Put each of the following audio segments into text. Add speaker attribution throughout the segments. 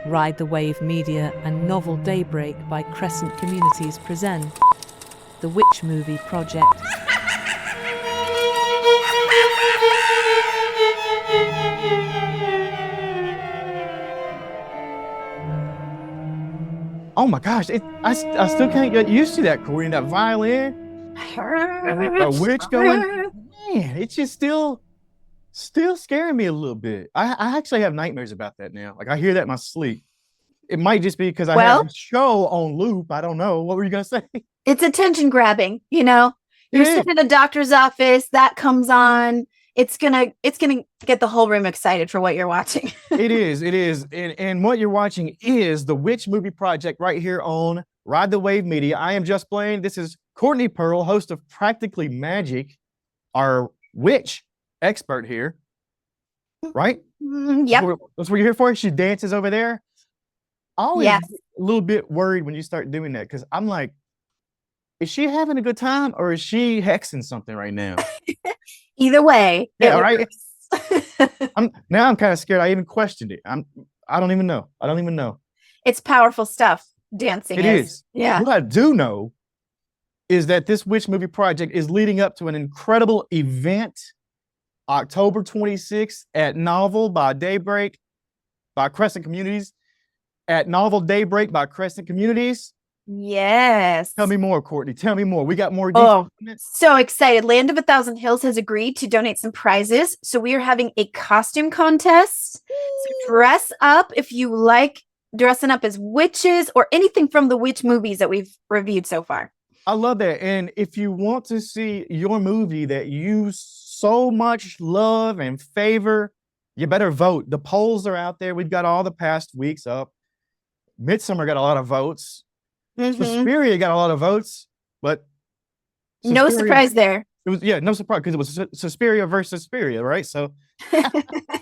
Speaker 1: Ride the Wave Media and novel Daybreak by Crescent Communities present the Wittc Movie Project.
Speaker 2: Oh my gosh, I still can't get used to that, Courtney, that violin. A witch going, man, it's just still scaring me a little bit. I actually have nightmares about that now. Like I hear that in my sleep. It might just be because I have this show on loop. I don't know. What were you gonna say?
Speaker 3: It's attention grabbing, you know. You're sitting in a doctor's office, that comes on. It's gonna get the whole room excited for what you're watching.
Speaker 2: It is. And what you're watching is the Wittc Movie Project right here on Ride the Wave Media. I am Just Blane. This is Courtney Pearl, host of Practically Magic, our Wittc expert here. Right?
Speaker 3: Yep.
Speaker 2: That's what you're here for. She dances over there. I always get a little bit worried when you start doing that because I'm like, is she having a good time or is she hexing something right now?
Speaker 3: Either way.
Speaker 2: Yeah, right. I'm kind of scared. I even questioned it. I don't even know.
Speaker 3: It's powerful stuff. Dancing
Speaker 2: is.
Speaker 3: Yeah.
Speaker 2: What I do know is that this Wittc Movie Project is leading up to an incredible event, October 26th at Novel by Daybreak by Crescent Communities. At Novel Daybreak by Crescent Communities.
Speaker 3: Yes.
Speaker 2: Tell me more, Courtney. Tell me more. We got more details.
Speaker 3: Oh, so excited. Land of a Thousand Hills has agreed to donate some prizes. So we are having a costume contest. So dress up if you like dressing up as witches or anything from the Wittc movies that we've reviewed so far.
Speaker 2: I love that. And if you want to see your movie that you so much love and favor, you better vote. The polls are out there. We've got all the past weeks up. Midsummer got a lot of votes. Suspiria got a lot of votes, but
Speaker 3: no surprise there.
Speaker 2: It was no surprise because it was Suspiria versus Suspiria, right? So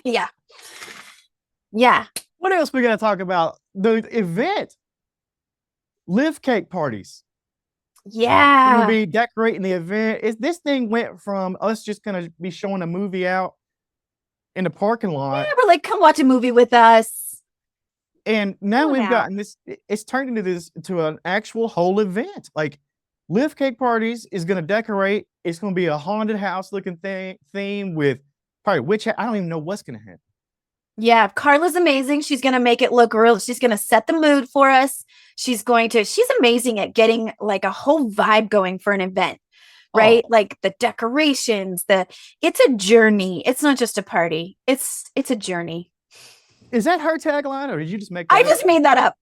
Speaker 3: yeah.
Speaker 2: What else we got to talk about? The event, live cake parties.
Speaker 3: Yeah,
Speaker 2: we're gonna be decorating the event. This thing went from us just gonna be showing a movie out in the parking lot.
Speaker 3: Yeah, we're like, come watch a movie with us.
Speaker 2: And now we've gotten this, it's turned into an actual whole event. Like Live Cake Parties is going to decorate. It's going to be a haunted house looking theme with probably witch. I don't even know what's going to happen.
Speaker 3: Yeah, Carla's amazing. She's going to make it look real. She's going to set the mood for us. She's amazing at getting like a whole vibe going for an event, right? Like the decorations, it's a journey. It's not just a party. It's a journey.
Speaker 2: Is that her tagline, or did you just make that
Speaker 3: I just made that up.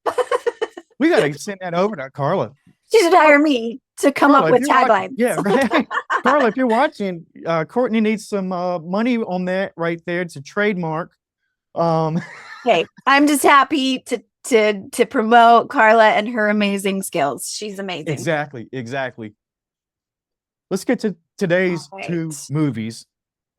Speaker 2: We got to send that over to Carla.
Speaker 3: She should hire me to come up with taglines.
Speaker 2: Yeah, right. Carla, if you're watching, Courtney needs some money on that right there. It's a trademark.
Speaker 3: Okay, I'm just happy to promote Carla and her amazing skills. She's amazing.
Speaker 2: Exactly. Let's get to today's 2 movies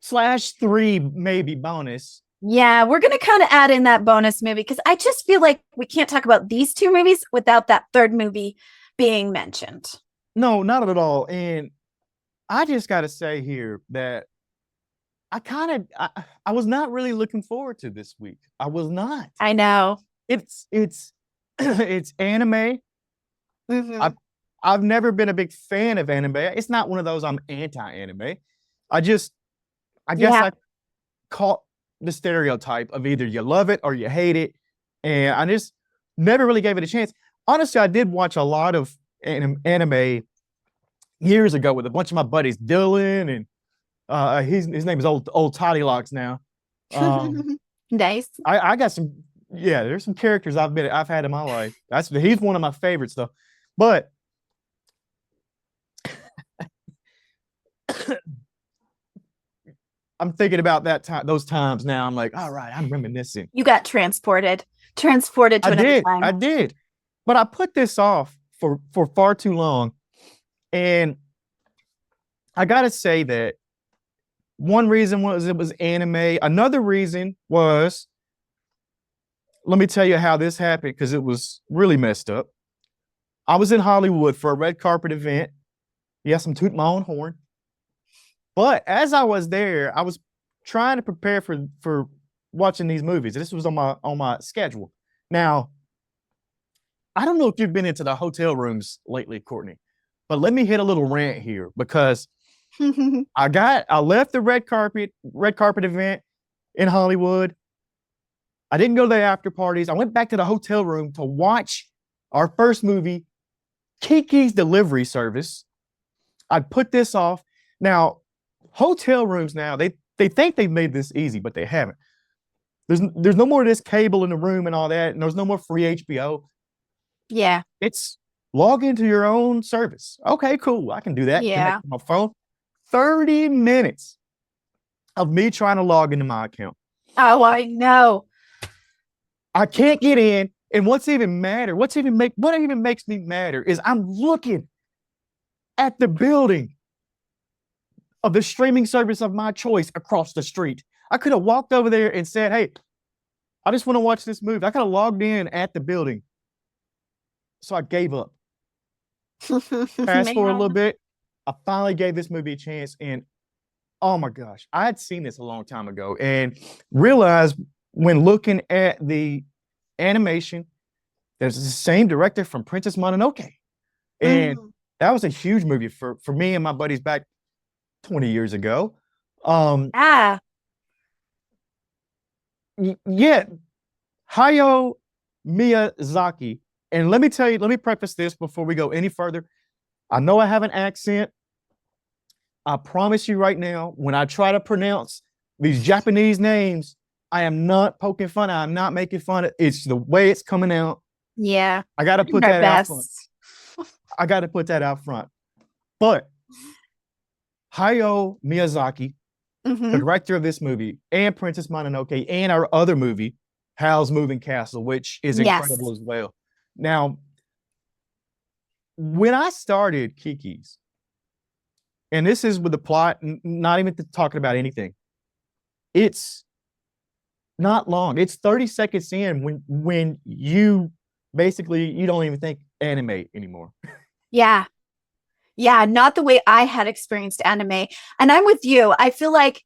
Speaker 2: / 3 maybe bonus.
Speaker 3: Yeah, we're going to kind of add in that bonus movie because I just feel like we can't talk about these 2 movies without that 3rd movie being mentioned.
Speaker 2: No, not at all. And I just got to say here that I was not really looking forward to this week. I was not.
Speaker 3: I know.
Speaker 2: It's anime. I've never been a big fan of anime. It's not one of those I'm anti-anime. I guess I caught the stereotype of either you love it or you hate it, and I just never really gave it a chance. Honestly, I did watch a lot of anime years ago with a bunch of my buddies, Dylan, and his name is old Toddy Locks now.
Speaker 3: Nice.
Speaker 2: I got some. Yeah, there's some characters I've had in my life. He's one of my favorites though, but. I'm thinking about those times now. I'm like, all right, I'm reminiscing.
Speaker 3: You got transported to another time.
Speaker 2: I did, but I put this off for far too long, and I gotta say that one reason was it was anime. Another reason was, let me tell you how this happened because it was really messed up. I was in Hollywood for a red carpet event. Yes, I'm tooting my own horn. But as I was there, I was trying to prepare for watching these movies. This was on my schedule. Now, I don't know if you've been into the hotel rooms lately, Courtney, but let me hit a little rant here because I left the red carpet event in Hollywood. I didn't go to the after parties. I went back to the hotel room to watch our first movie, Kiki's Delivery Service. I put this off. Now, hotel rooms now, they think they've made this easy, but they haven't. There's no more of this cable in the room and all that, and there's no more free HBO.
Speaker 3: Yeah.
Speaker 2: It's log into your own service. Okay, cool. I can do that.
Speaker 3: Yeah.
Speaker 2: Connect to my phone. 30 minutes of me trying to log into my account.
Speaker 3: Oh, I know.
Speaker 2: I can't get in. And what even makes me madder is I'm looking at the building of the streaming service of my choice across the street. I could have walked over there and said, hey, I just want to watch this movie. I could have logged in at the building. So I gave up. Fast forward a little bit. I finally gave this movie a chance. And oh my gosh, I had seen this a long time ago and realized when looking at the animation, there's the same director from Princess Mononoke. And that was a huge movie for me and my buddies back 20 years ago. Yeah, Hayao Miyazaki. And let me preface this before we go any further. I know I have an accent. I promise you right now, when I try to pronounce these Japanese names, I am not poking fun. I'm not making fun of it. It's the way it's coming out.
Speaker 3: Yeah.
Speaker 2: I got to put that out front. I got to put that out front. But Hayao Miyazaki, the director of this movie, and Princess Mononoke, and our other movie, Howl's Moving Castle, which is incredible as well. Now, when I started Kiki's, and this is with the plot, not even talking about anything, it's not long. It's 30 seconds in when you basically, you don't even think anime anymore.
Speaker 3: Yeah. Yeah, not the way I had experienced anime. And I'm with you. I feel like,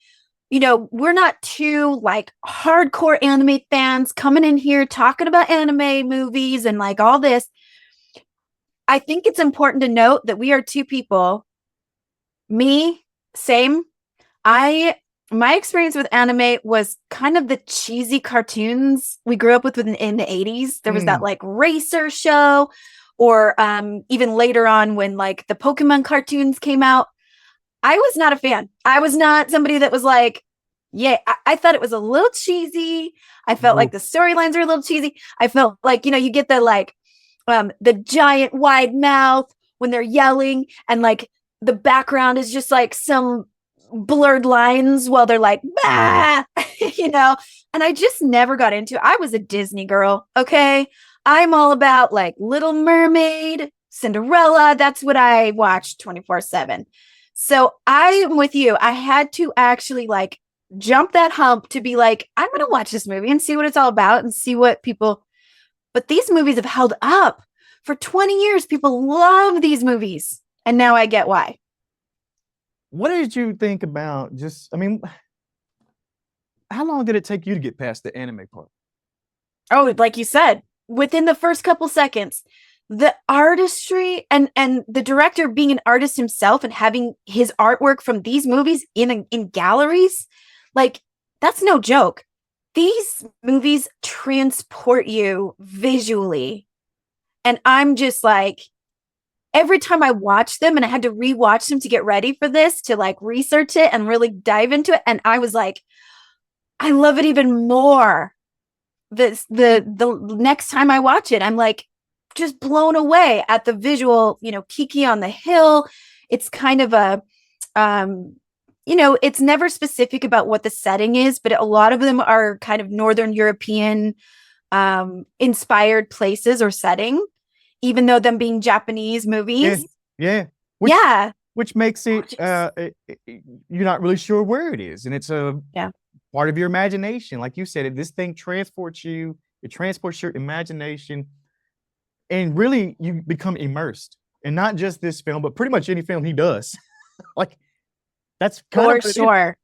Speaker 3: we're not too like hardcore anime fans coming in here talking about anime movies and like all this. I think it's important to note that we are two people. Me, same. My experience with anime was kind of the cheesy cartoons we grew up with in the 80s. There was that like racer show, or even later on when like the Pokemon cartoons came out. I was not a fan. I was not somebody that was like, yeah, I thought it was a little cheesy. I felt like the storylines are a little cheesy. I felt like, you get the like the giant wide mouth when they're yelling, and like the background is just like some blurred lines while they're like, bah! And I just never got into it. I was a Disney girl. Okay. I'm all about like Little Mermaid, Cinderella. That's what I watched 24/7. So I'm with you. I had to actually like jump that hump to be like, I'm going to watch this movie and see what it's all about and see what people, but these movies have held up for 20 years. People love these movies. And now I get why.
Speaker 2: What did you think about how long did it take you to get past the anime part?
Speaker 3: Oh, like you said, within the first couple seconds, the artistry and the director being an artist himself and having his artwork from these movies in galleries, like that's no joke. These movies transport you visually. And I'm just like, every time I watch them, and I had to rewatch them to get ready for this, to like research it and really dive into it. And I was like, I love it even more. The next time I watch it, I'm like just blown away at the visual, Kiki on the hill. It's kind of a, it's never specific about what the setting is, but a lot of them are kind of Northern European inspired places or setting, even though them being Japanese movies.
Speaker 2: Yeah. Which makes it, you're not really sure where it is. And it's a part of your imagination. Like you said, this thing transports you, it transports your imagination, and really you become immersed. And not just this film, but pretty much any film he does. Like that's kind
Speaker 3: for sure.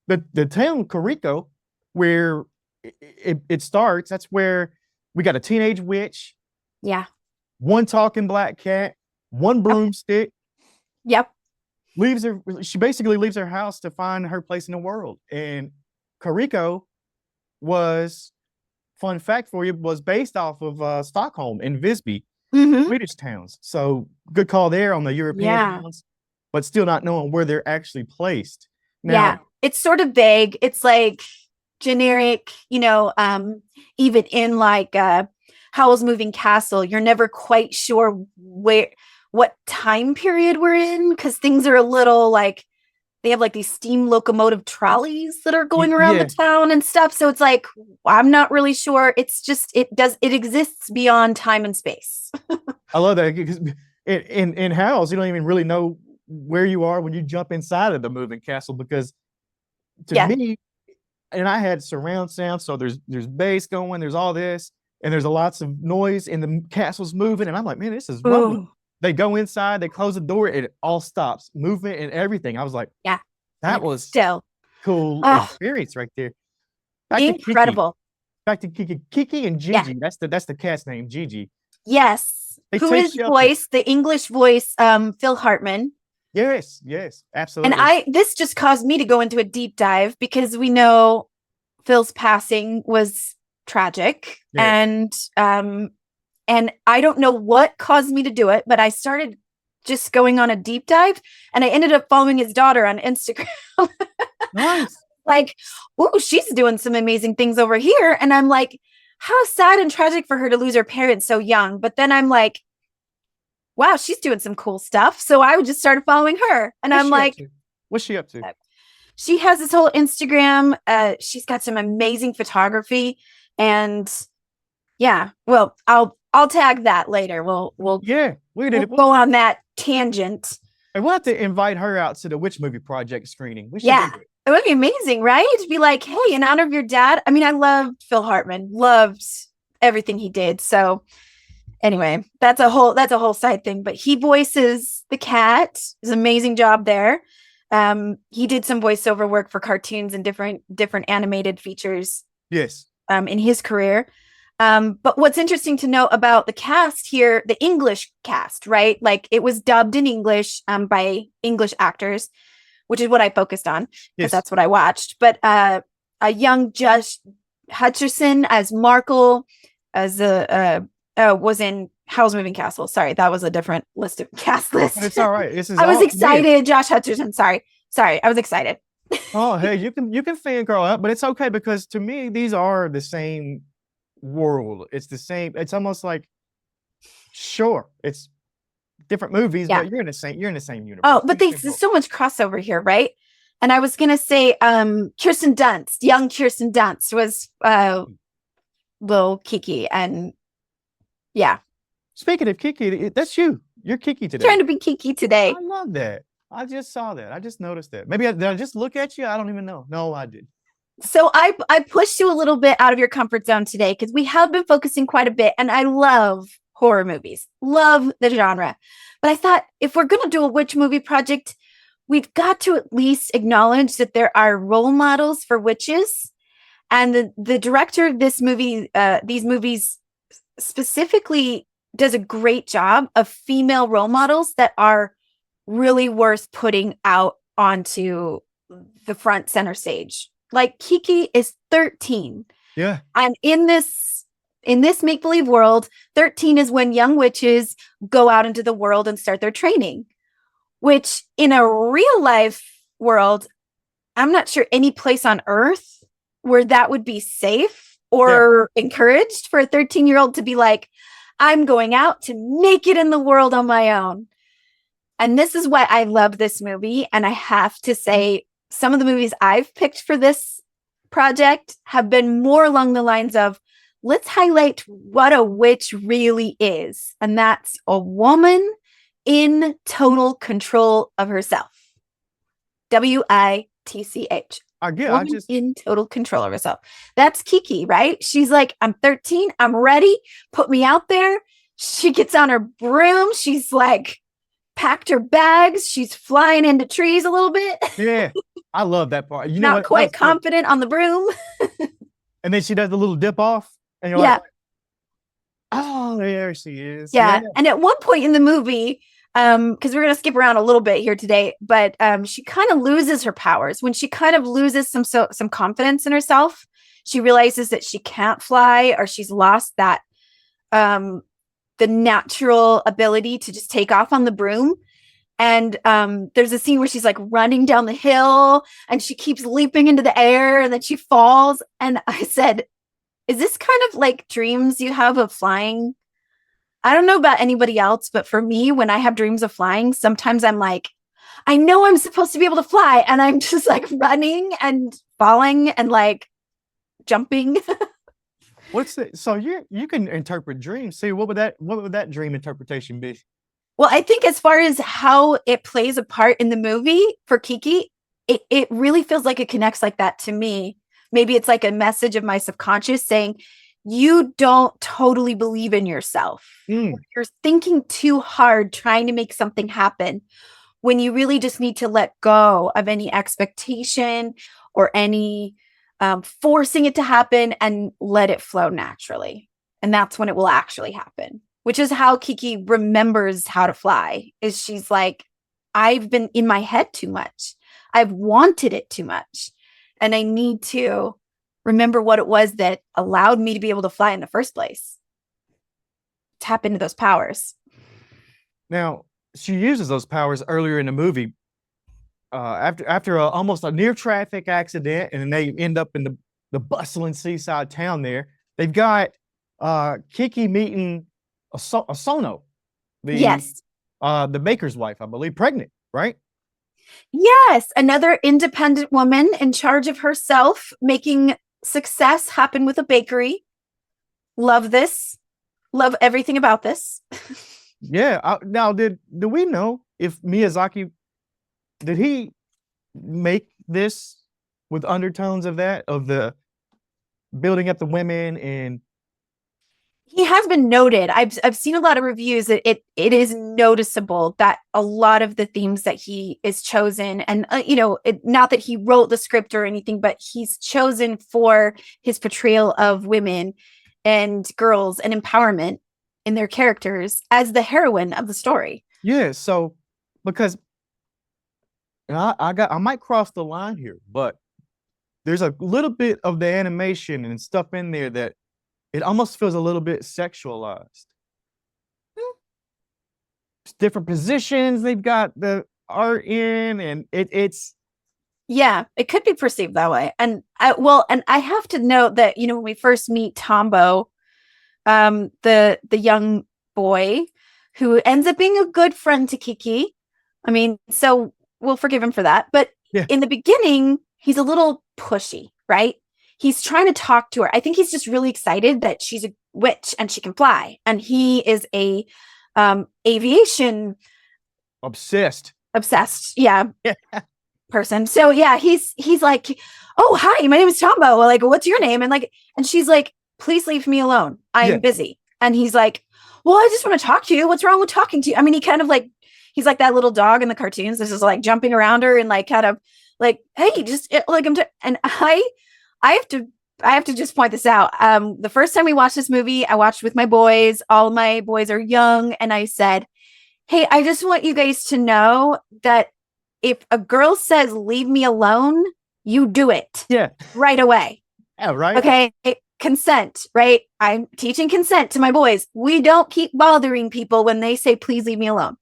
Speaker 2: The town Kuriko, where it starts, that's where We got a teenage witch,
Speaker 3: Yeah.
Speaker 2: one talking black cat, one broomstick.
Speaker 3: Yep.
Speaker 2: She basically leaves her house to find her place in the world. And Kariko was, fun fact for you, was based off of Stockholm and Visby,
Speaker 3: Mm-hmm.
Speaker 2: Swedish towns. So good call there on the European towns, but still not knowing where they're actually placed. Now,
Speaker 3: it's sort of vague. It's like generic, even in like Howl's Moving Castle, you're never quite sure what time period we're in, because things are a little like, they have like these steam locomotive trolleys that are going around the town and stuff. So it's like, I'm not really sure. It's just, it exists beyond time and space.
Speaker 2: I love that, because in Howl's, you don't even really know where you are when you jump inside of the moving castle, because to me, and I had surround sound, so there's bass going, there's all this, and there's lots of noise, and the castle's moving, and I'm like, man, this is rumbling. They go inside, they close the door, and it all stops, movement and everything. I was like, that was
Speaker 3: still
Speaker 2: cool experience right there.
Speaker 3: Incredible.
Speaker 2: Back to Kiki and Gigi. That's the cat's name, Gigi.
Speaker 3: Yes. Who is the English voice, Phil Hartman.
Speaker 2: Yes, absolutely.
Speaker 3: And this just caused me to go into a deep dive, because we know Phil's passing was tragic. And I don't know what caused me to do it, but I started just going on a deep dive, and I ended up following his daughter on Instagram.
Speaker 2: Nice.
Speaker 3: Like, oh, she's doing some amazing things over here. And I'm like, how sad and tragic for her to lose her parents so young. But then I'm like, wow, she's doing some cool stuff. So I would just start following her. And
Speaker 2: what's she up to?
Speaker 3: She has this whole Instagram. She's got some amazing photography. And well, I'll tag that later. We'll go on that tangent.
Speaker 2: And we'll have to invite her out to the Wittc movie project screening.
Speaker 3: It would be amazing, right? To be like, hey, in honor of your dad. I mean, I loved Phil Hartman, loved everything he did. So anyway, that's a whole side thing. But he voices the cat. It's an amazing job there. He did some voiceover work for cartoons and different animated features.
Speaker 2: Yes.
Speaker 3: In his career. But what's interesting to know about the cast here, the English cast, right? Like, it was dubbed in English by English actors, which is what I focused on, because that's what I watched. But a young Josh Hutcherson as Markle, as was in Howl's Moving Castle. Sorry, that was a different cast list.
Speaker 2: It's all right.
Speaker 3: I was excited. Josh Hutcherson. Sorry, I was excited.
Speaker 2: Oh, hey, you can fangirl out, but it's okay, because to me, these are the same world. It's the same. It's almost like, sure, it's different movies, but you're in the same universe.
Speaker 3: Oh, but there's so much crossover here, right? And I was gonna say, young Kirsten Dunst was little Kiki, and
Speaker 2: Speaking of Kiki, that's you. You're Kiki today.
Speaker 3: Trying to be Kiki today.
Speaker 2: I love that. I just saw that. I just noticed that. Maybe did I just look at you? I don't even know. No, I did.
Speaker 3: So I pushed you a little bit out of your comfort zone today, because we have been focusing quite a bit, and I love horror movies, love the genre. But I thought, if we're going to do a Wittc movie project, we've got to at least acknowledge that there are role models for witches. And the director of these movies specifically does a great job of female role models that are really worth putting out onto the front center stage. Like, Kiki is 13.
Speaker 2: Yeah.
Speaker 3: And in this make-believe world, 13 is when young witches go out into the world and start their training, which in a real life world, I'm not sure any place on earth where that would be safe or encouraged for a 13-year-old to be like, I'm going out to make it in the world on my own. And this is why I love this movie. And I have to say, some of the movies I've picked for this project have been more along the lines of, let's highlight what a witch really is. And that's a woman in total control of herself. WITCH. In total control of herself. That's Kiki, right? She's like, I'm 13. I'm ready. Put me out there. She gets on her broom. She's like, packed her bags. She's flying into trees a little bit.
Speaker 2: Yeah. I love that part. You know,
Speaker 3: not quite confident on the broom.
Speaker 2: And then she does the little dip off, and you're like, Oh, there she is.
Speaker 3: Yeah. And at one point in the movie, because we're gonna skip around a little bit here today, but she kind of loses her powers when she kind of loses some confidence in herself. She realizes that she can't fly, or she's lost that the natural ability to just take off on the broom. And there's a scene where she's like running down the hill and she keeps leaping into the air and then she falls. And I said, is this kind of like dreams you have of flying? I don't know about anybody else, but for me, when I have dreams of flying, sometimes I'm like, I know I'm supposed to be able to fly. And I'm just like running and falling and like jumping.
Speaker 2: What's it? So you can interpret dreams. See, what would that dream interpretation be?
Speaker 3: Well, I think as far as how it plays a part in the movie for Kiki, it really feels like it connects like that to me. Maybe it's like a message of my subconscious saying, you don't totally believe in yourself. You're thinking too hard, trying to make something happen when you really just need to let go of any expectation or any forcing it to happen and let it flow naturally. And that's when it will actually happen. Which is how Kiki remembers how to fly, is she's like, I've been in my head too much. I've wanted it too much. And I need to remember what it was that allowed me to be able to fly in the first place. Tap into those powers.
Speaker 2: Now, she uses those powers earlier in the movie. After almost a near traffic accident, and they end up in the bustling seaside town there. They've got Kiki meeting a Sono, the baker's wife, I believe, pregnant, right?
Speaker 3: Yes, another independent woman in charge of herself, making success happen with a bakery. Love this. Love everything about this.
Speaker 2: Yeah. Now, do we know if Miyazaki, did he make this with undertones of the building up the women? And
Speaker 3: he has been noted. I've seen a lot of reviews that it is noticeable that a lot of the themes that he is chosen, and not that he wrote the script or anything, but he's chosen for his portrayal of women and girls and empowerment in their characters as the heroine of the story.
Speaker 2: Yeah, so because I might cross the line here, but there's a little bit of the animation and stuff in there that it almost feels a little bit sexualized. It's different positions they've got the art in, and it's
Speaker 3: yeah, it could be perceived that way. And I have to note that when we first meet Tombo, the young boy who ends up being a good friend to Kiki. I mean, so we'll forgive him for that. But in the beginning, he's a little pushy, right? He's trying to talk to her. I think he's just really excited that she's a witch and she can fly. And he is a aviation
Speaker 2: obsessed.
Speaker 3: Yeah. Person. So yeah, he's like, oh, hi, my name is Tombo. Like, what's your name? And she's like, please leave me alone. I'm busy. And he's like, well, I just want to talk to you. What's wrong with talking to you? I mean, he's like that little dog in the cartoons. This is like jumping around her and like kind of like, hey, just like and I have to just point this out. The first time we watched this movie, I watched with my boys. All of my boys are young. And I said, hey, I just want you guys to know that if a girl says, leave me alone, you do it.
Speaker 2: Yeah.
Speaker 3: Right away.
Speaker 2: Yeah, right.
Speaker 3: Okay. Consent, right? I'm teaching consent to my boys. We don't keep bothering people when they say, please leave me alone.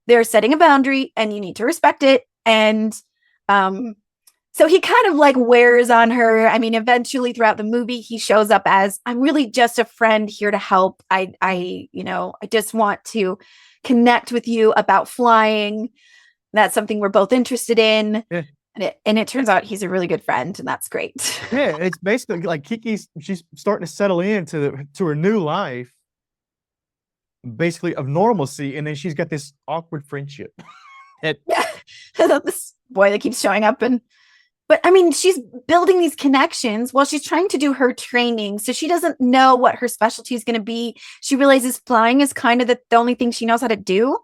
Speaker 3: They're setting a boundary and you need to respect it. And so he kind of like wears on her. I mean, eventually throughout the movie, he shows up as, I'm really just a friend here to help. I just want to connect with you about flying. That's something we're both interested in. Yeah. And it turns out he's a really good friend, and that's great.
Speaker 2: Yeah, it's basically like she's starting to settle into her new life, basically of normalcy, and then she's got this awkward friendship.
Speaker 3: This boy that keeps showing up, but I mean, she's building these connections while she's trying to do her training, so she doesn't know what her specialty is going to be. She realizes flying is kind of the only thing she knows how to do.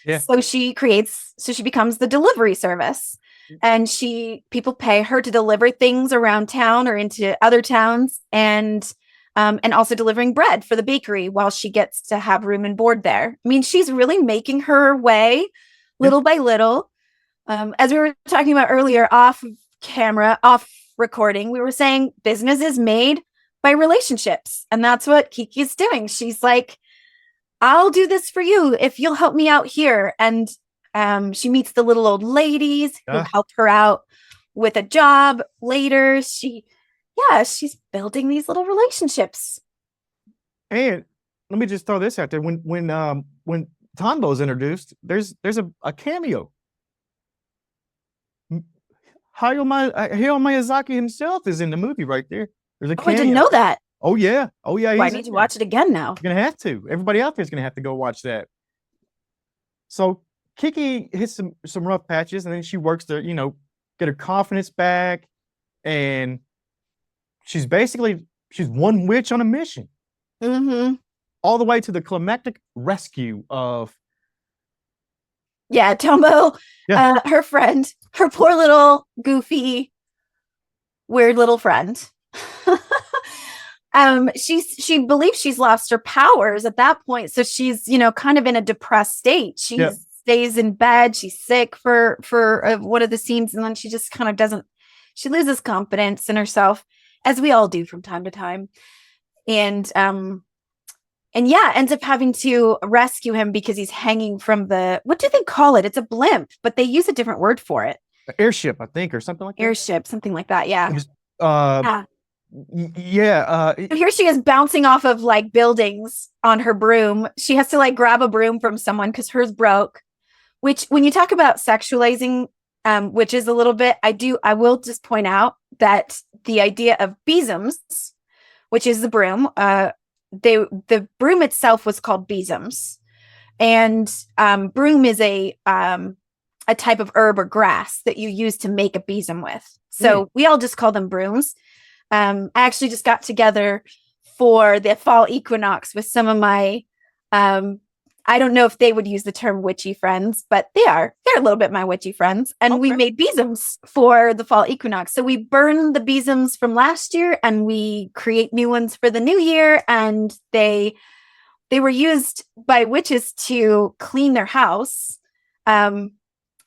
Speaker 3: Yeah. So she becomes the delivery service. And people pay her to deliver things around town or into other towns. And and also delivering bread for the bakery while she gets to have room and board there. I mean, she's really making her way little by little. As we were talking about earlier, off camera, off recording, we were saying business is made by relationships. And that's what Kiki's doing. She's like, I'll do this for you if you'll help me out here. And she meets the little old ladies who help her out with a job later. She's building these little relationships.
Speaker 2: And let me just throw this out there. When Tombo's introduced, there's a cameo. Hayao Miyazaki himself is in the movie right there. There's a cameo.
Speaker 3: I didn't know that.
Speaker 2: Oh yeah.
Speaker 3: I need to watch it again now.
Speaker 2: You're gonna have to. Everybody out there is gonna have to go watch that. So Kiki hits some rough patches, and then she works to, get her confidence back, and she's one witch on a mission.
Speaker 3: Mm-hmm.
Speaker 2: All the way to the climactic rescue of
Speaker 3: Tombo, her friend, her poor little goofy, weird little friend. She believes she's lost her powers at that point, so she's kind of in a depressed state. She stays in bed. She's sick for one of the scenes, and then she just kind of she loses confidence in herself, as we all do from time to time, and ends up having to rescue him because he's hanging from what do they call it? It's a blimp, but they use a different word for it.
Speaker 2: Airship, I think, or something like that.
Speaker 3: Airship, something like that. Yeah.
Speaker 2: So
Speaker 3: here she is bouncing off of like buildings on her broom. She has to like grab a broom from someone because hers broke. Which, when you talk about sexualizing witches a little bit, I will just point out that the idea of Besoms, which is the broom, the broom itself was called Besoms, and broom is a type of herb or grass that you use to make a besom with. So we all just call them brooms. I actually just got together for the fall equinox with some of my I don't know if they would use the term witchy friends, but they're a little bit my witchy friends. And we made besoms for the fall equinox. So we burn the besoms from last year and we create new ones for the new year. And they were used by witches to clean their house,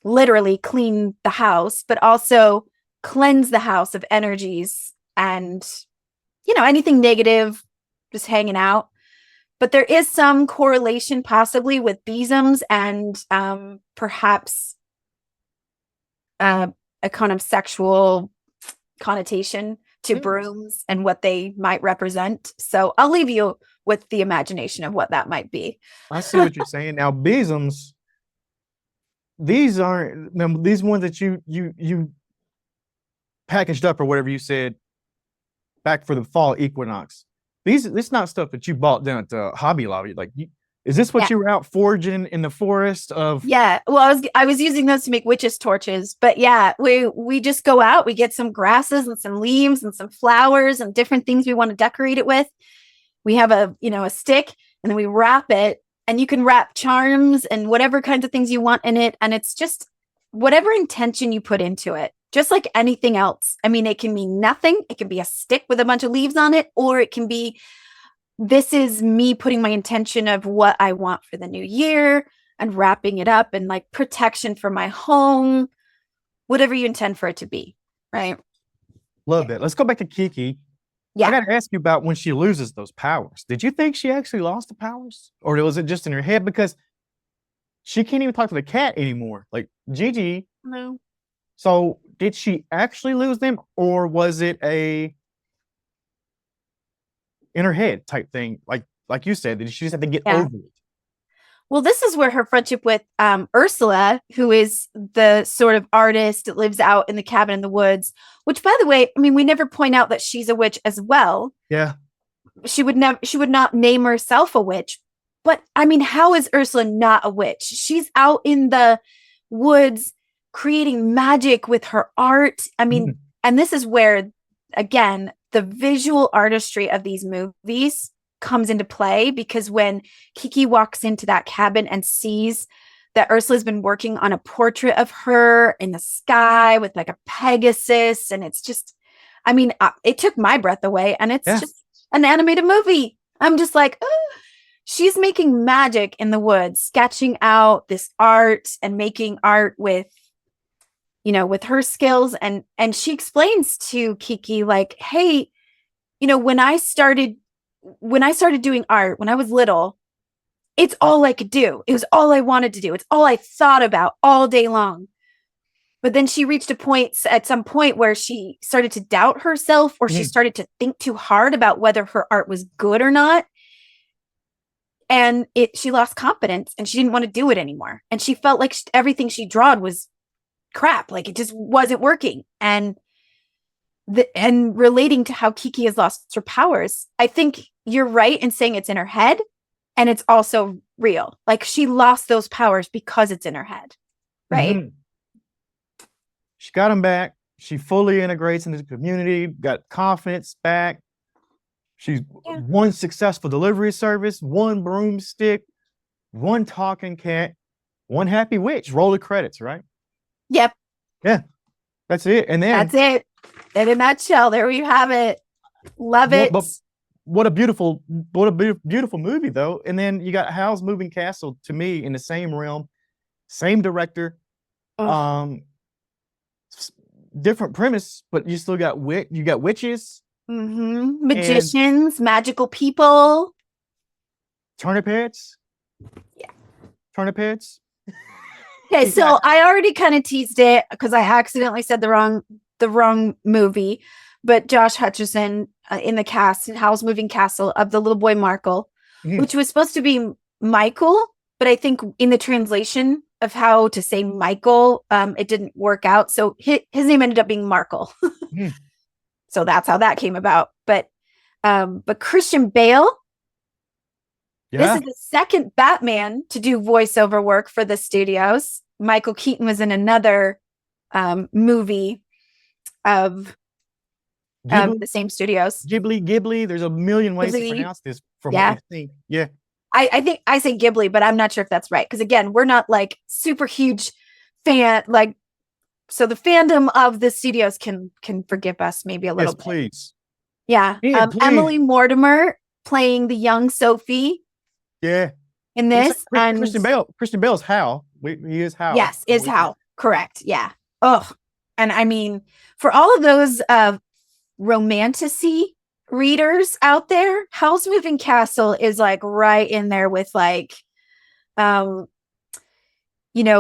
Speaker 3: literally clean the house, but also cleanse the house of energies and, anything negative just hanging out. But there is some correlation possibly with besoms and perhaps a kind of sexual connotation to brooms and what they might represent. So I'll leave you with the imagination of what that might be.
Speaker 2: I see what you're saying. Now, besoms, these ones that you packaged up or whatever you said back for the fall equinox. This not stuff that you bought down at the Hobby Lobby. Like, is this what you were out foraging in the forest of?
Speaker 3: Yeah. Well, I was using those to make witches' torches, but we just go out, we get some grasses and some leaves and some flowers and different things we want to decorate it with. We have a stick, and then we wrap it, and you can wrap charms and whatever kinds of things you want in it. And it's just whatever intention you put into it. Just like anything else. I mean, it can mean nothing. It can be a stick with a bunch of leaves on it, or it can be, this is me putting my intention of what I want for the new year and wrapping it up and like protection for my home, whatever you intend for it to be. Right.
Speaker 2: Love it. Let's go back to Kiki.
Speaker 3: Yeah.
Speaker 2: I got to ask you about when she loses those powers. Did you think she actually lost the powers, or was it just in her head? Because she can't even talk to the cat anymore. Like Gigi.
Speaker 3: No.
Speaker 2: So did she actually lose them, or was it a in her head type thing? Like you said, did she just have to get over it?
Speaker 3: Well, this is where her friendship with Ursula, who is the sort of artist that lives out in the cabin in the woods, which, by the way, I mean, we never point out that she's a witch as well.
Speaker 2: Yeah.
Speaker 3: She would not name herself a witch. But I mean, how is Ursula not a witch? She's out in the woods creating magic with her art. I mean, and this is where, again, the visual artistry of these movies comes into play, because when Kiki walks into that cabin and sees that Ursula's been working on a portrait of her in the sky with like a Pegasus, and it's just, I mean, it took my breath away, and it's just an animated movie. I'm just like, oh. She's making magic in the woods, sketching out this art and making art with, with her skills. And she explains to Kiki, like, hey, when I started doing art when I was little, it's all I could do. It was all I wanted to do. It's all I thought about all day long. But then she reached at some point where she started to doubt herself, or she started to think too hard about whether her art was good or not. And she lost confidence and she didn't want to do it anymore. And she felt like everything she drawed was crap. Like it just wasn't working. And relating to how Kiki has lost her powers, I think you're right in saying it's in her head, and it's also real. Like she lost those powers because it's in her head. Right.
Speaker 2: Mm-hmm. She got them back. She fully integrates into the community, got confidence back. She's one successful delivery service, one broomstick, one talking cat, one happy witch. Roll the credits, right?
Speaker 3: Yep.
Speaker 2: Yeah, that's it. And then
Speaker 3: that's it. In a nutshell, there we have it. Love it.
Speaker 2: What a beautiful movie, though. And then you got Howl's Moving Castle, to me, in the same realm, same director, different premise, but you still got you got witches.
Speaker 3: Mm-hmm. Magicians, magical people,
Speaker 2: turnip heads.
Speaker 3: Yeah,
Speaker 2: turnip heads.
Speaker 3: Okay, so I already kind of teased it because I accidentally said the wrong movie. But Josh Hutcherson in the cast in Howl's Moving Castle of the little boy Markle, which was supposed to be Michael, but I think in the translation of how to say Michael, it didn't work out. So his name ended up being Markle. So that's how that came about. But Christian Bale, this is the second Batman to do voiceover work for the studios. Michael Keaton was in another movie of the same studios.
Speaker 2: Ghibli. There's a million ways to pronounce this from what I've seen. Yeah.
Speaker 3: I think I say Ghibli, but I'm not sure if that's right. Because again, we're not like super huge fan, like, so the fandom of the studios can forgive us maybe a little bit.
Speaker 2: Please.
Speaker 3: Yeah.
Speaker 2: Please.
Speaker 3: Emily Mortimer playing the young Sophie.
Speaker 2: Yeah.
Speaker 3: In this. And
Speaker 2: Christian Bale's Hal. He is Hal.
Speaker 3: Yes, is Hal. Correct. Yeah. Oh. And I mean, for all of those romanticy readers out there, Howl's Moving Castle is like right in there with like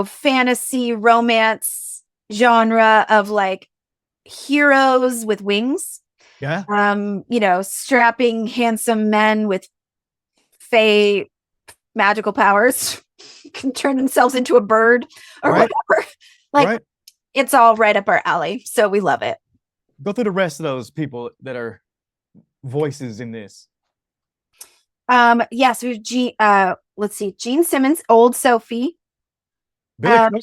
Speaker 3: fantasy romance genre of like heroes with wings.
Speaker 2: Yeah.
Speaker 3: Strapping handsome men with fae magical powers can turn themselves into a bird or whatever. Like it's all right up our alley. So we love it.
Speaker 2: Go through the rest of those people that are voices in this.
Speaker 3: Yes, we have Gene Simmons, old Sophie.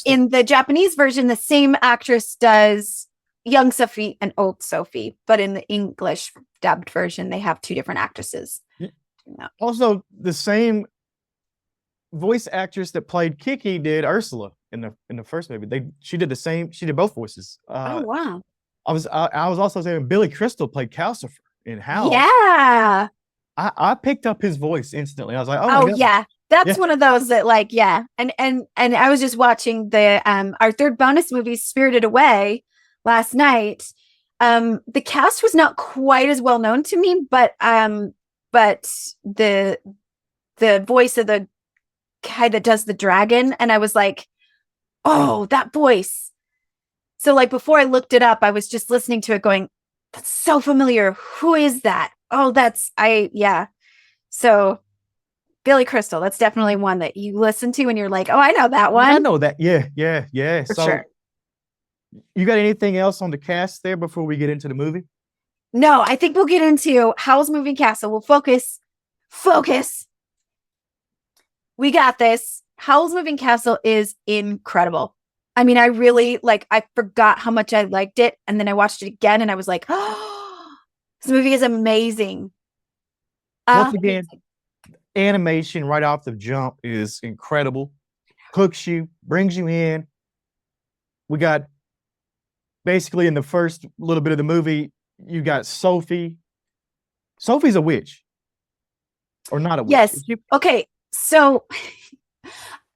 Speaker 3: In the Japanese version, the same actress does young Sophie and old Sophie, but in the English dubbed version, they have two different actresses.
Speaker 2: Yeah. Also, the same voice actress that played Kiki did Ursula in the first movie. She did both voices.
Speaker 3: Oh wow!
Speaker 2: I was also saying Billy Crystal played Calcifer in Howl's.
Speaker 3: Yeah,
Speaker 2: I picked up his voice instantly. I was like,
Speaker 3: oh yeah. That's one of those that like, yeah. And I was just watching the our third bonus movie, Spirited Away, last night. The cast was not quite as well known to me, but the voice of the guy that does the dragon, and I was like, oh, that voice. So like before I looked it up, I was just listening to it going, that's so familiar. Who is that? Oh, So Billy Crystal, that's definitely one that you listen to and you're like, oh, I know that one.
Speaker 2: I know that. Yeah.
Speaker 3: For sure.
Speaker 2: You got anything else on the cast there before we get into the movie?
Speaker 3: No, I think we'll get into Howl's Moving Castle. We'll focus. We got this. Howl's Moving Castle is incredible. I mean, I really I forgot how much I liked it. And then I watched it again and I was like, oh, this movie is amazing.
Speaker 2: Once again, animation right off the jump is incredible. Hooks you, brings you in. We got basically in the first little bit of the movie, you got Sophie Sophie's a witch, or not a witch?
Speaker 3: Yes. Okay. So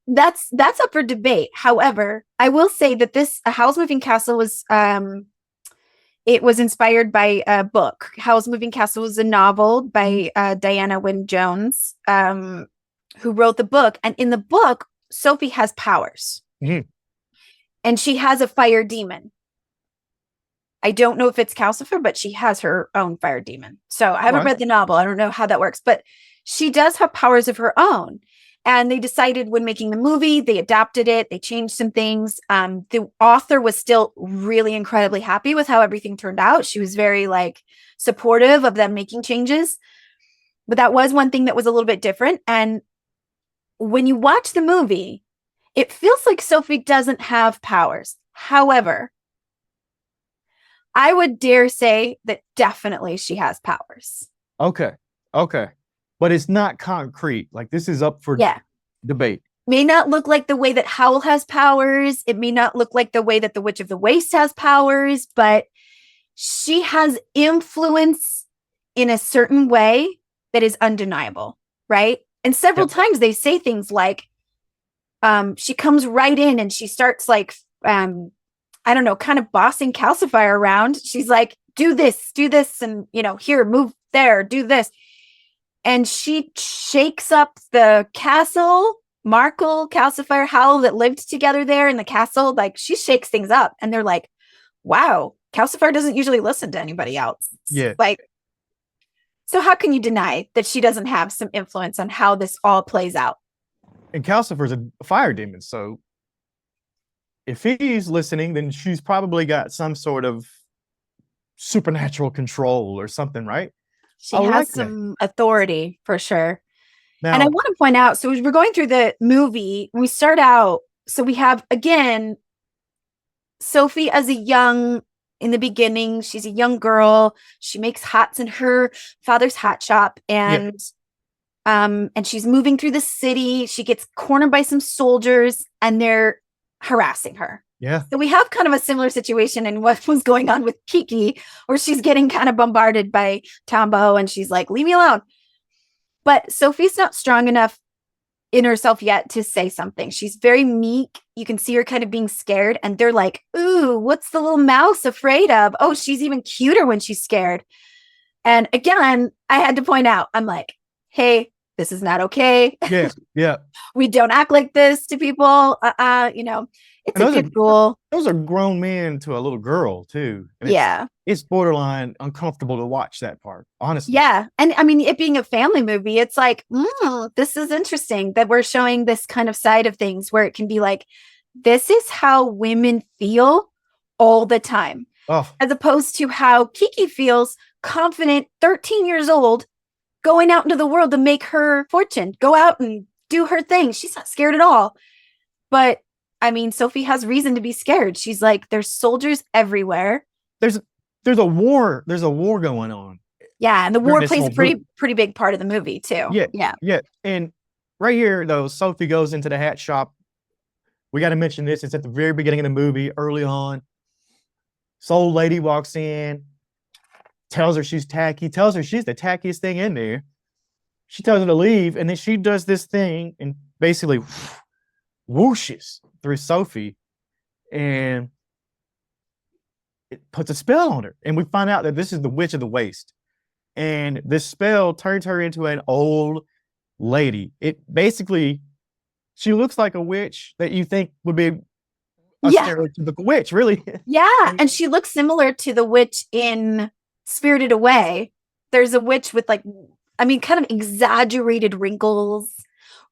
Speaker 3: that's up for debate. However, I will say that this Howl's Moving Castle was it was inspired by a book. Howl's Moving Castle was a novel by Diana Wynne Jones, who wrote the book. And in the book, Sophie has powers.
Speaker 2: Mhm.
Speaker 3: And she has a fire demon. I don't know if it's Calcifer, but she has her own fire demon. So I haven't
Speaker 2: Right.
Speaker 3: read the novel. I don't know how that works, but she does have powers of her own. And they decided when making the movie, they adapted it, they changed some things. The author was still really incredibly happy with how everything turned out. She was very like supportive of them making changes. But that was one thing that was a little bit different. And when you watch the movie, it feels like Sophie doesn't have powers. However, I would dare say that definitely she has powers.
Speaker 2: Okay. But it's not concrete. Like, this is up for
Speaker 3: Yeah.
Speaker 2: debate.
Speaker 3: May not look like the way that Howl has powers. It may not look like the way that the Witch of the Waste has powers, but she has influence in a certain way that is undeniable, right? And several
Speaker 2: Yep.
Speaker 3: times they say things like, she comes right in and she starts like, I don't know, kind of bossing Calcifier around. She's like, do this, and, here, move there, do this. And she shakes up the castle, Markle, Calcifier, Howl that lived together there in the castle. Like, she shakes things up and they're like, wow, Calcifier doesn't usually listen to anybody else.
Speaker 2: Yeah.
Speaker 3: Like, so how can you deny that she doesn't have some influence on how this all plays out?
Speaker 2: And Calcifer's a fire demon, so if he's listening, then she's probably got some sort of supernatural control or something, right?
Speaker 3: She
Speaker 2: I
Speaker 3: has
Speaker 2: like that.
Speaker 3: some authority for sure.
Speaker 2: Now,
Speaker 3: And I want to point out, so as we're going through the movie, we start out, so we have, again, Sophie as in the beginning, she's a young girl. She makes hats in her father's hat shop, and she's moving through the city. She gets cornered by some soldiers and they're harassing her.
Speaker 2: yeah,
Speaker 3: So we have kind of a similar situation in what was going on with Kiki, where she's getting kind of bombarded by Tombo and she's like, leave me alone. But Sophie's not strong enough in herself yet to say something. She's very meek. You can see her kind of being scared. And they're like, ooh, what's the little mouse afraid of? Oh, she's even cuter when she's scared. And again, I had to point out, I'm like, hey, this is not okay.
Speaker 2: yeah.
Speaker 3: We don't act like this to people. It's
Speaker 2: And
Speaker 3: a good rule.
Speaker 2: Those are grown men to a little girl too. And
Speaker 3: Yeah.
Speaker 2: it's borderline uncomfortable to watch that part, honestly.
Speaker 3: Yeah. And I mean, it being a family movie, it's like, this is interesting that we're showing this kind of side of things where it can be like, this is how women feel all the time,
Speaker 2: Oh,
Speaker 3: as opposed to how Kiki feels confident, 13 years old, going out into the world to make her fortune, go out and do her thing. She's not scared at all. But I mean, Sophie has reason to be scared. She's like, there's soldiers everywhere.
Speaker 2: there's a war. There's a war going on.
Speaker 3: Yeah, and the
Speaker 2: During
Speaker 3: war
Speaker 2: this
Speaker 3: plays
Speaker 2: whole
Speaker 3: a pretty big part of the movie too.
Speaker 2: Yeah. And right here, though, Sophie goes into the hat shop. We got to mention this. It's at the very beginning of the movie, early on. This old lady walks in, tells her she's tacky, tells her she's the tackiest thing in there. She tells her to leave, and then she does this thing and basically whooshes through Sophie, and it puts a spell on her. And we find out that this is the Witch of the Waste. And this spell turns her into an old lady. It basically, she looks like a witch that you think would be a stereotypical witch, really.
Speaker 3: Yeah, and she looks similar to the witch in Spirited Away. There's a witch with kind of exaggerated wrinkles,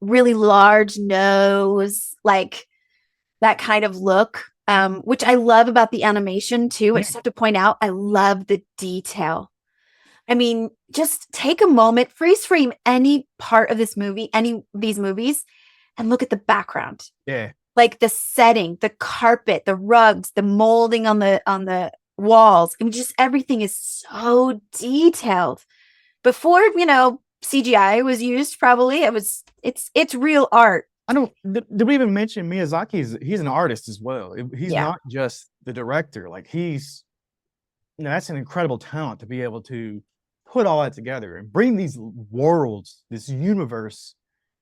Speaker 3: really large nose, like that kind of look, which I love about the animation too. I just have to point out, I love the detail. I mean, just take a moment, freeze frame any part of this movie, any of these movies, and look at the background.
Speaker 2: Yeah.
Speaker 3: Like the setting, the carpet, the rugs, the molding on the walls. I mean, just everything is so detailed. Before, CGI was used, probably it's real art.
Speaker 2: I don't. Did we even mention Miyazaki? He's an artist as well. He's not just the director. Like, he's, that's an incredible talent to be able to put all that together and bring these worlds, this universe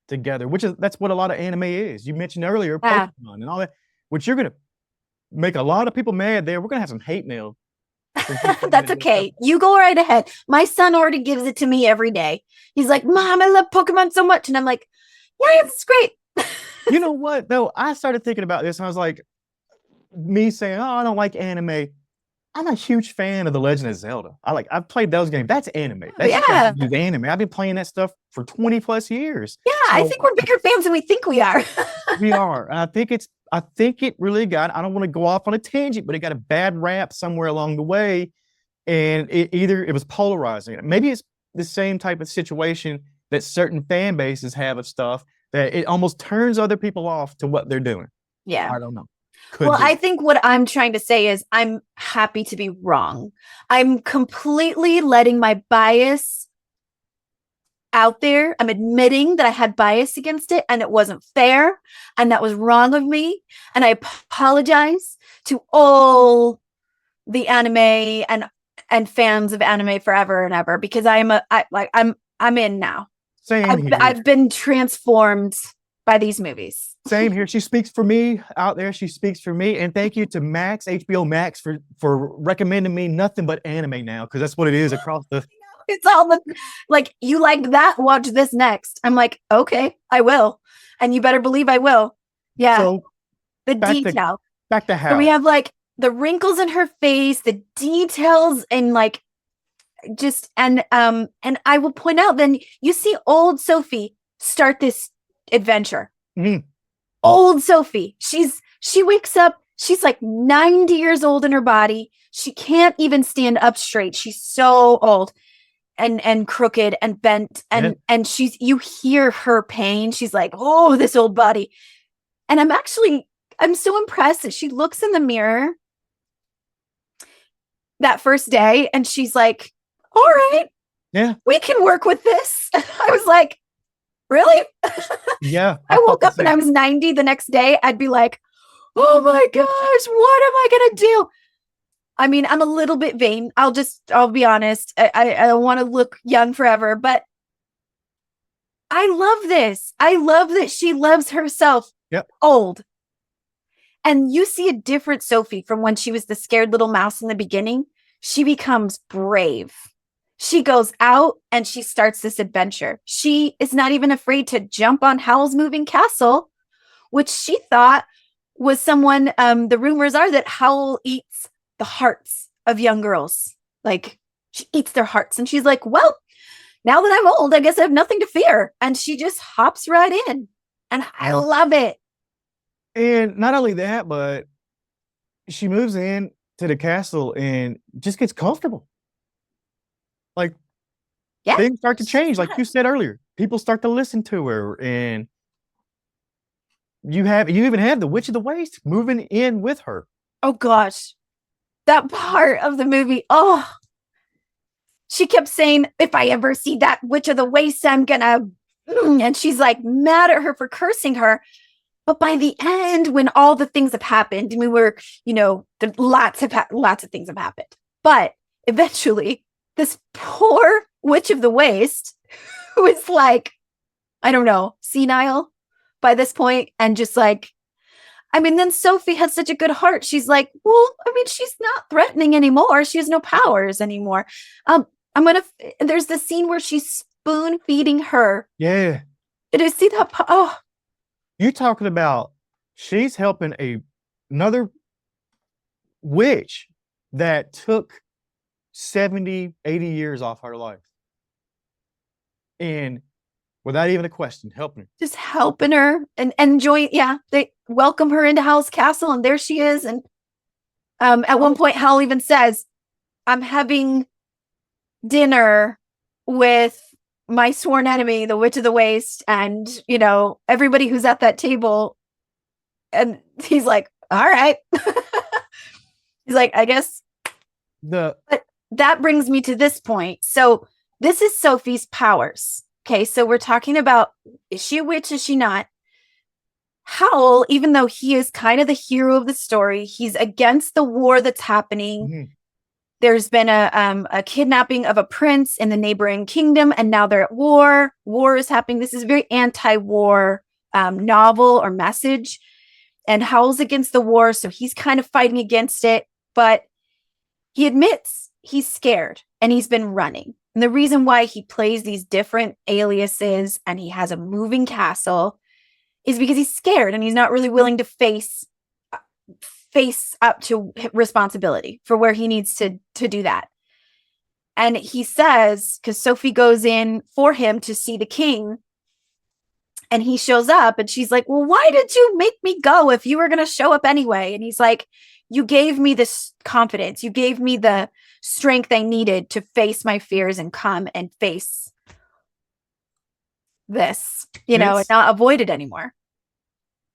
Speaker 2: together, that's what a lot of anime is. You mentioned earlier
Speaker 3: Yeah.
Speaker 2: Pokemon and all that, which you're gonna make a lot of people mad there. We're gonna have some hate mail.
Speaker 3: That's okay. You go right ahead. My son already gives it to me every day. He's like, Mom, I love Pokemon so much. And I'm like, yeah, it's great.
Speaker 2: You know what, though? I started thinking about this and I was like, me saying, oh, I don't like anime. I'm a huge fan of The Legend of Zelda. I've played those games. That's anime.
Speaker 3: Yeah.
Speaker 2: That's anime. I've been playing that stuff for 20 plus years.
Speaker 3: Yeah, I think we're bigger fans than we think we are.
Speaker 2: We are. And I think it really I don't want to go off on a tangent, but it got a bad rap somewhere along the way. And it was polarizing. Maybe it's the same type of situation that certain fan bases have of stuff, that it almost turns other people off to what they're doing.
Speaker 3: Yeah.
Speaker 2: I don't know.
Speaker 3: I think what I'm trying to say is I'm happy to be wrong. I'm completely letting my bias out there. I'm admitting that I had bias against it and it wasn't fair and that was wrong of me. And I apologize to all the anime and fans of anime forever and ever, because I'm in now. I've been transformed by these movies.
Speaker 2: Same here. She speaks for me out there. She speaks for me. And thank you to HBO Max for recommending me nothing but anime now, because that's what it is across the.
Speaker 3: It's all you liked that, watch this next. I'm like, okay, I will. And you better believe I will. Yeah. So the detail.
Speaker 2: Back to how.
Speaker 3: So we have the wrinkles in her face, the details, and and I will point out, then you see old Sophie start this adventure.
Speaker 2: Mm-hmm.
Speaker 3: Old Sophie. She wakes up, she's like 90 years old in her body. She can't even stand up straight. She's so old and crooked and bent. And you hear her pain. She's like, oh, this old body. And I'm so impressed that she looks in the mirror that first day and she's like, all right,
Speaker 2: yeah,
Speaker 3: we can work with this. I was like, really?
Speaker 2: Yeah.
Speaker 3: I woke up and I was 90 the next day. I'd be like, oh my gosh, what am I going to do? I mean, I'm a little bit vain. I'll be honest. I don't want to look young forever, but I love this. I love that she loves herself old. And you see a different Sophie from when she was the scared little mouse in the beginning. She becomes brave. She goes out and she starts this adventure. She is not even afraid to jump on Howl's moving castle, which she thought was someone. The rumors are that Howl eats the hearts of young girls. Like, she eats their hearts. And she's like, well, now that I'm old, I guess I have nothing to fear. And she just hops right in. And I love it.
Speaker 2: And not only that, but she moves in to the castle and just gets comfortable. Like, things start to change. Like you said earlier, people start to listen to her, and you even have the Witch of the Waste moving in with her.
Speaker 3: Oh gosh, that part of the movie. Oh, she kept saying, if I ever see that Witch of the Waste, I'm gonna, and she's like mad at her for cursing her. But by the end, when all the things have happened, and we were, lots of things have happened. But eventually, this poor Witch of the Waste, who is like, I don't know, senile by this point, and just like, I mean, then Sophie has such a good heart. She's like, well, I mean, she's not threatening anymore. She has no powers anymore. There's the scene where she's spoon feeding her.
Speaker 2: Yeah.
Speaker 3: Did you see that? Oh.
Speaker 2: You're talking about she's helping another witch that took 70, 80 years off her life. And without even a question, helping her.
Speaker 3: Just helping her and enjoying. Yeah, they welcome her into Howl's castle, and there she is. And at one point, Howl even says, I'm having dinner with my sworn enemy, the Witch of the Waste, and everybody who's at that table. And he's like, all right. He's like, I guess. But that brings me to this point. So this is Sophie's powers. Okay, so we're talking about, is she a witch? Is she not? Howl, even though he is kind of the hero of the story, he's against the war that's happening. There's been a kidnapping of a prince in the neighboring kingdom, and now they're at war. War is happening. This is a very anti-war novel or message, and Howl's against the war, so he's kind of fighting against it, but he admits he's scared and he's been running. And the reason why he plays these different aliases and he has a moving castle is because he's scared and he's not really willing to face up to responsibility for where he needs to do that. And he says, because Sophie goes in for him to see the king, and he shows up and she's like, well, why did you make me go if you were going to show up anyway? And he's like, you gave me this confidence. You gave me the strength I needed to face my fears and come and face this, and not avoid it anymore.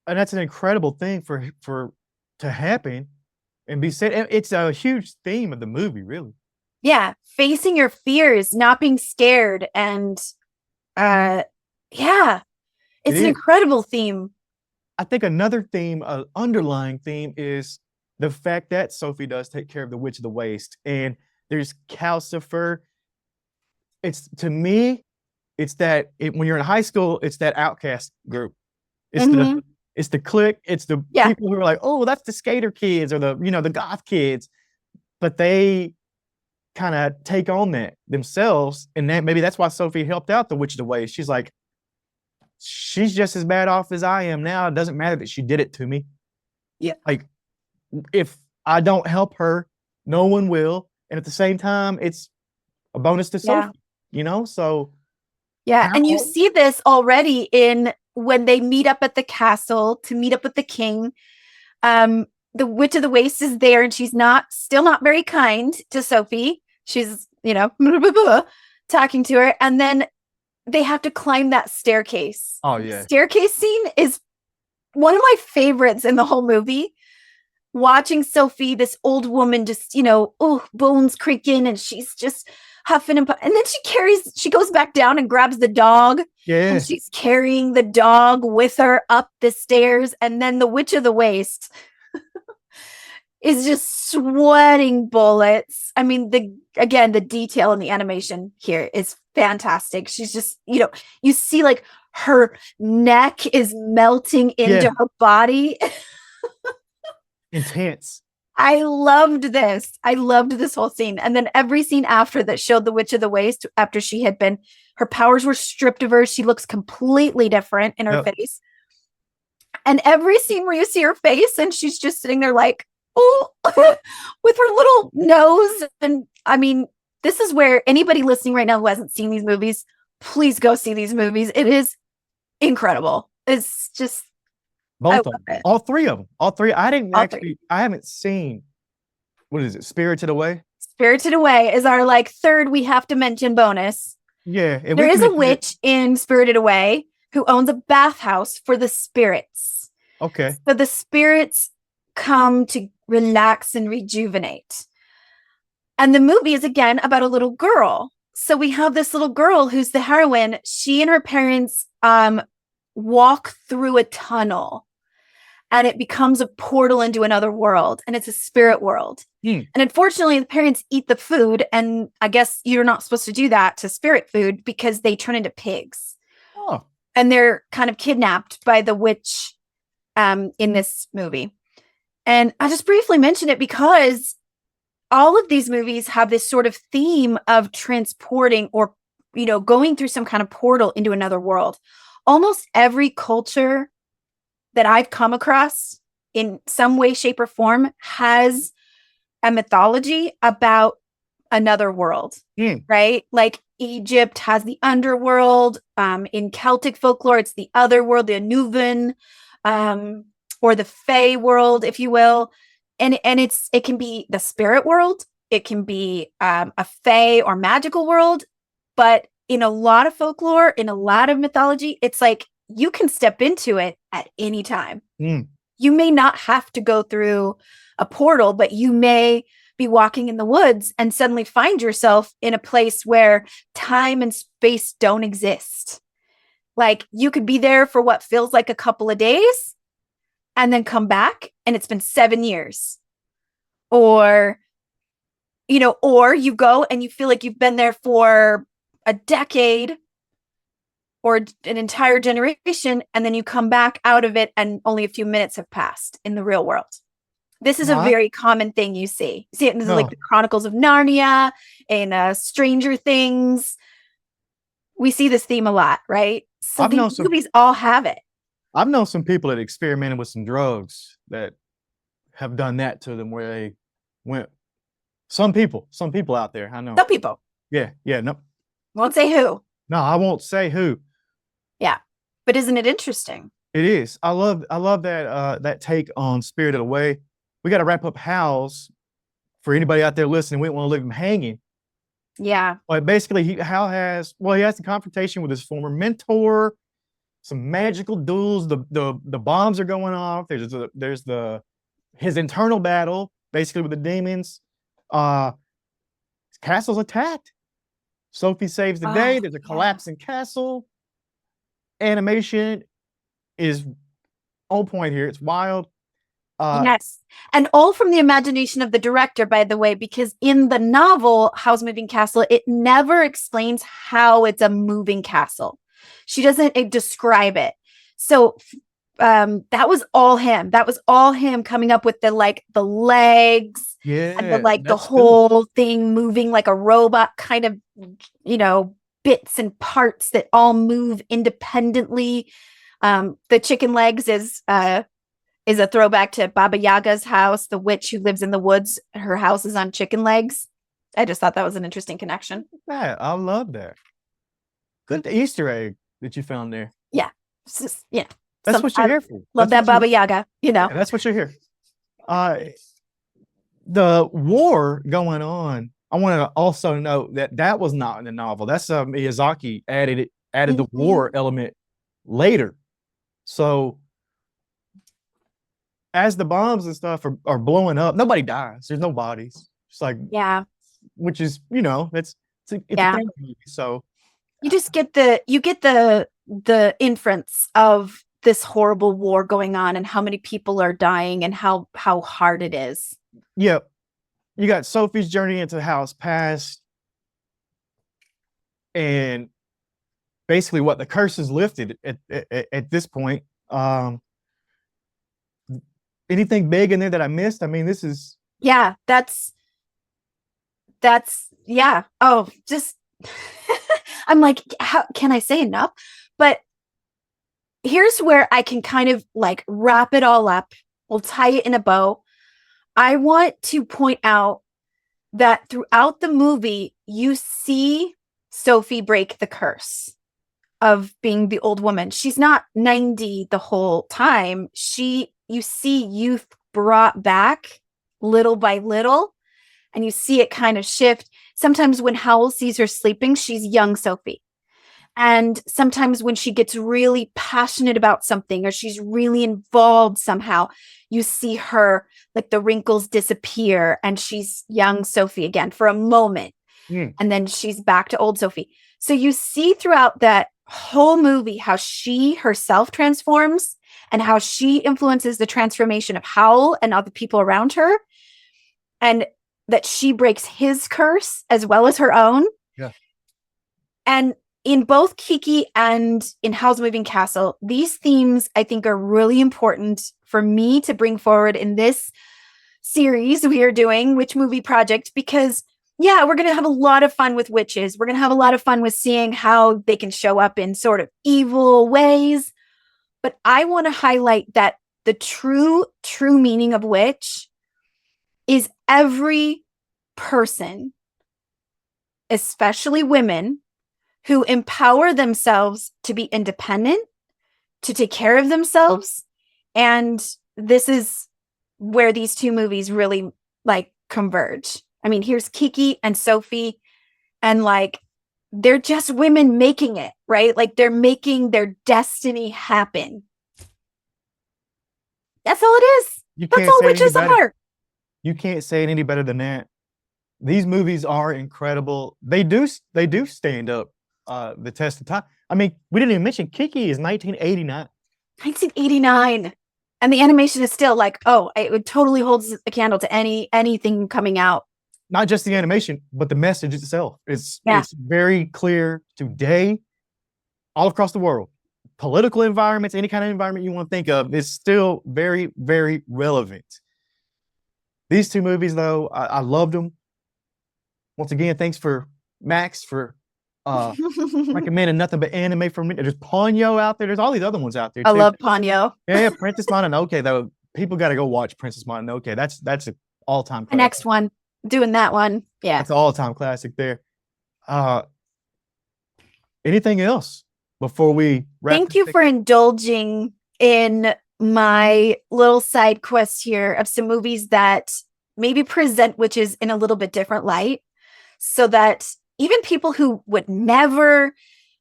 Speaker 2: And that's an incredible thing for to happen and be said. And it's a huge theme of the movie, really.
Speaker 3: Yeah. Facing your fears, not being scared. And it's an incredible theme.
Speaker 2: I think another theme, underlying theme, is the fact that Sophie does take care of the Witch of the Waste. And there's Calcifer. To me, it's that when you're in high school, it's that outcast group. It's the clique. It's the people who are like, oh, that's the skater kids or the goth kids. But they kind of take on that themselves. And maybe that's why Sophie helped out the Witch of the Waste. She's like, she's just as bad off as I am now. It doesn't matter that she did it to me.
Speaker 3: Yeah.
Speaker 2: Like, if I don't help her, no one will. And at the same time, it's a bonus to Sophie, so.
Speaker 3: Yeah. And you see this already in when they meet up at the castle to meet up with the king. The Witch of the Waste is there and she's still not very kind to Sophie. She's, talking to her. And then they have to climb that staircase.
Speaker 2: Oh, yeah.
Speaker 3: Staircase scene is one of my favorites in the whole movie. Watching Sophie, this old woman, just, bones creaking, and she's just huffing and puffing. And then she goes back down and grabs the dog.
Speaker 2: Yeah.
Speaker 3: And she's carrying the dog with her up the stairs. And then the Witch of the Waste is just sweating bullets. I mean, the detail in the animation here is fantastic. She's just, you see like her neck is melting into her body.
Speaker 2: Intense.
Speaker 3: I loved this. I loved this whole scene. And then every scene after that showed the Witch of the Waste after her powers were stripped of her. She looks completely different in her face. And every scene where you see her face and she's just sitting there like, oh, with her little nose. And I mean, this is where anybody listening right now who hasn't seen these movies, please go see these movies. It is incredible. It's just,
Speaker 2: both of them. All three of them. All three. I haven't seen, what is it? Spirited Away?
Speaker 3: Spirited Away is our third we have to mention bonus.
Speaker 2: Yeah.
Speaker 3: There is a witch in Spirited Away who owns a bathhouse for the spirits.
Speaker 2: Okay.
Speaker 3: So the spirits come to relax and rejuvenate. And the movie is again about a little girl. So we have this little girl who's the heroine. She and her parents walk through a tunnel. And it becomes a portal into another world. And it's a spirit world. And unfortunately, the parents eat the food. And I guess you're not supposed to do that to spirit food because they turn into pigs.
Speaker 2: Oh.
Speaker 3: And they're kind of kidnapped by the witch in this movie. And I just briefly mention it because all of these movies have this sort of theme of transporting or, going through some kind of portal into another world. Almost every culture that I've come across in some way, shape, or form has a mythology about another world, right? Like Egypt has the underworld. In Celtic folklore, it's the other world, the Anuvan, or the Fae world, if you will. And it can be the spirit world. It can be a Fae or magical world. But in a lot of folklore, in a lot of mythology, it's like you can step into it at any time. You may not have to go through a portal, but you may be walking in the woods and suddenly find yourself in a place where time and space don't exist. Like you could be there for what feels like a couple of days and then come back and it's been 7 years. Or, or you go and you feel like you've been there for a decade or an entire generation, and then you come back out of it and only a few minutes have passed in the real world. This is a very common thing you see. You see it in like the Chronicles of Narnia, in Stranger Things. We see this theme a lot, right? So these movies all have it.
Speaker 2: I've known some people that experimented with some drugs that have done that to them, where they went. Some people out there, I know.
Speaker 3: Some people.
Speaker 2: Yeah, no.
Speaker 3: Won't say who.
Speaker 2: No, I won't say who.
Speaker 3: Yeah, but isn't it interesting?
Speaker 2: It is. I love that that take on Spirited Away. We got to wrap up Howl's. For anybody out there listening, we don't want to leave him hanging.
Speaker 3: Yeah.
Speaker 2: But basically, he has the confrontation with his former mentor. Some magical duels. The bombs are going off. There's his internal battle, basically with the demons. His castle's attacked. Sophie saves the day. There's a collapsing castle. Animation is on point here. It's wild.
Speaker 3: Yes. And all from the imagination of the director, by the way, because in the novel, Howl's Moving Castle, it never explains how it's a moving castle. She doesn't describe it. So that was all him. That was all him coming up with the legs and the whole thing moving like a robot, kind of, bits and parts that all move independently. The chicken legs is a throwback to Baba Yaga's house, the witch who lives in the woods. Her house is on chicken legs. I just thought that was an interesting connection.
Speaker 2: Yeah, I love that. Good Easter egg that you found there.
Speaker 3: Yeah.
Speaker 2: That's what you're here for.
Speaker 3: Love that Baba Yaga,
Speaker 2: Yeah, that's what you're here. The war going on, I want to also note that was not in the novel. That's Miyazaki added the war element later. So as the bombs and stuff are blowing up, nobody dies. There's no bodies. It's like, which is, it's a thing movie. So
Speaker 3: you just get the inference of this horrible war going on and how many people are dying and how hard it is.
Speaker 2: Yeah. You got Sophie's journey into the Howl's past, and basically what the curse is lifted at this point. Anything big in there that I missed? I mean, this is that's oh, just I'm like, how can I say enough? But here's where I can kind of like wrap it all up. We'll tie it in a bow. I want to point out that throughout the movie, you see Sophie break the curse of being the old woman. She's not 90 the whole time. You see youth brought back little by little, and you see it kind of shift. Sometimes when Howl sees her sleeping, she's young Sophie. And sometimes when she gets really passionate about something or she's really involved somehow, you see her, like the wrinkles disappear and she's young Sophie again for a moment. And then she's back to old Sophie. So you see throughout that whole movie how she herself transforms and how she influences the transformation of Howl and other people around her. And that she breaks his curse as well as her own. Yeah.
Speaker 3: And in both Kiki and in Howl's Moving Castle, these themes I think are really important for me to bring forward in this series we are doing, Witch Movie Project, because we're going to have a lot of fun with witches. We're going to have a lot of fun with seeing how they can show up in sort of evil ways. But I want to highlight that the true meaning of witch is every person, especially women, who empower themselves to be independent, to take care of themselves. And this is where these two movies really like converge. I mean, here's Kiki and Sophie, and like, they're just women making it, right? Like they're making their destiny happen. That's all it is. That's all witches are.
Speaker 2: You can't say it any better than that. These movies are incredible. They do stand up the test of time. I mean, we didn't even mention Kiki is 1989.
Speaker 3: 1989. And the animation is still like, it totally holds a candle to anything coming out
Speaker 2: not just the animation, but the message itself. It's very clear today, all across the world. Political environments, any kind of environment you want to think of, is still very, very relevant. These two movies, though, I loved them. Once again, thanks for Max for recommending nothing but anime for me. There's Ponyo out there. There's all these other ones out there too.
Speaker 3: I love Ponyo.
Speaker 2: Yeah, Princess Mononoke, though. People got to go watch Princess Mononoke. That's an all-time classic.
Speaker 3: The next one, doing that one. Yeah.
Speaker 2: That's an all-time classic there. Anything else before we wrap?
Speaker 3: Thank you for indulging in my little side quest here of some movies that maybe present witches in a little bit different light, so that even people who would never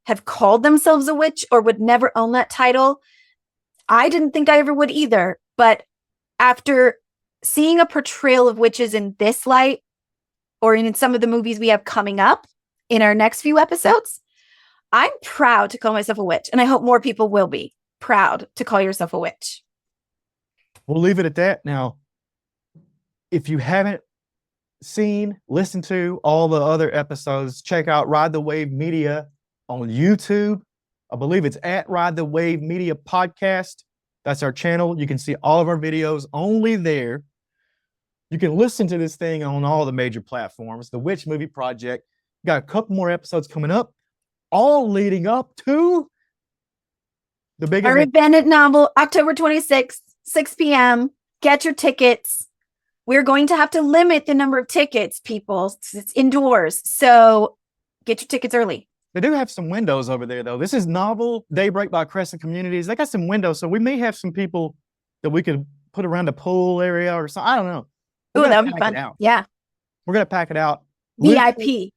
Speaker 3: have called themselves a witch or would never own that title, I didn't think I ever would either. But after seeing a portrayal of witches in this light, or in some of the movies we have coming up in our next few episodes, I'm proud to call myself a witch. And I hope more people will be proud to call yourself a witch.
Speaker 2: We'll leave it at that. Now, if you haven't listened to all the other episodes, check out Ride the Wave Media on YouTube. I believe it's at Ride the Wave Media Podcast. That's our channel. You can see all of our videos only there. You can listen to this thing on all the major platforms. The Wittc Movie Project. Got a couple more episodes coming up, all leading up to the big
Speaker 3: Our event novel, October 26th, 6 p.m. Get your tickets. We're going to have to limit the number of tickets, people. It's indoors. So get your tickets early.
Speaker 2: They do have some windows over there, though. This is Novel Daybreak by Crescent Communities. They got some windows, so we may have some people that we could put around the pool area or something. I don't know.
Speaker 3: Oh, that would be fun. Yeah.
Speaker 2: We're going to pack it out.
Speaker 3: VIP.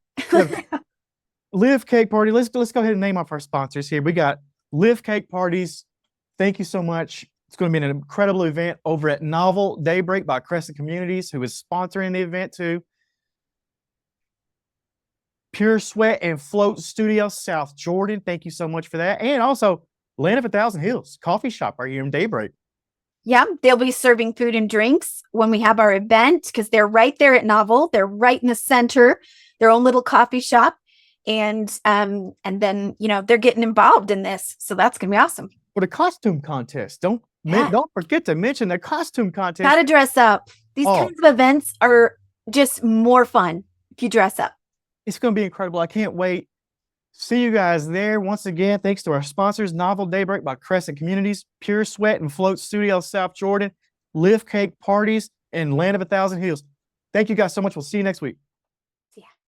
Speaker 2: Live Cake Party. Let's go ahead and name off our sponsors here. We got Live Cake Parties. Thank you so much. It's going to be an incredible event over at Novel Daybreak by Crescent Communities, who is sponsoring the event too. Pure Sweat and Float Studio, South Jordan. Thank you so much for that. And also Land of 1,000 Hills, coffee shop right here in Daybreak.
Speaker 3: Yeah, they'll be serving food and drinks when we have our event, because they're right there at Novel. They're right in the center, their own little coffee shop. And then, they're getting involved in this. So that's going to be awesome.
Speaker 2: For the costume contest. Don't forget to mention the costume contest.
Speaker 3: Got to dress up. These kinds of events are just more fun if you dress up.
Speaker 2: It's going to be incredible. I can't wait. See you guys there. Once again, thanks to our sponsors, Novel Daybreak by Crescent Communities, Pure Sweat and Float Studio, South Jordan, Live Cake Parties, and Land of 1,000 Hills. Thank you guys so much. We'll see you next week.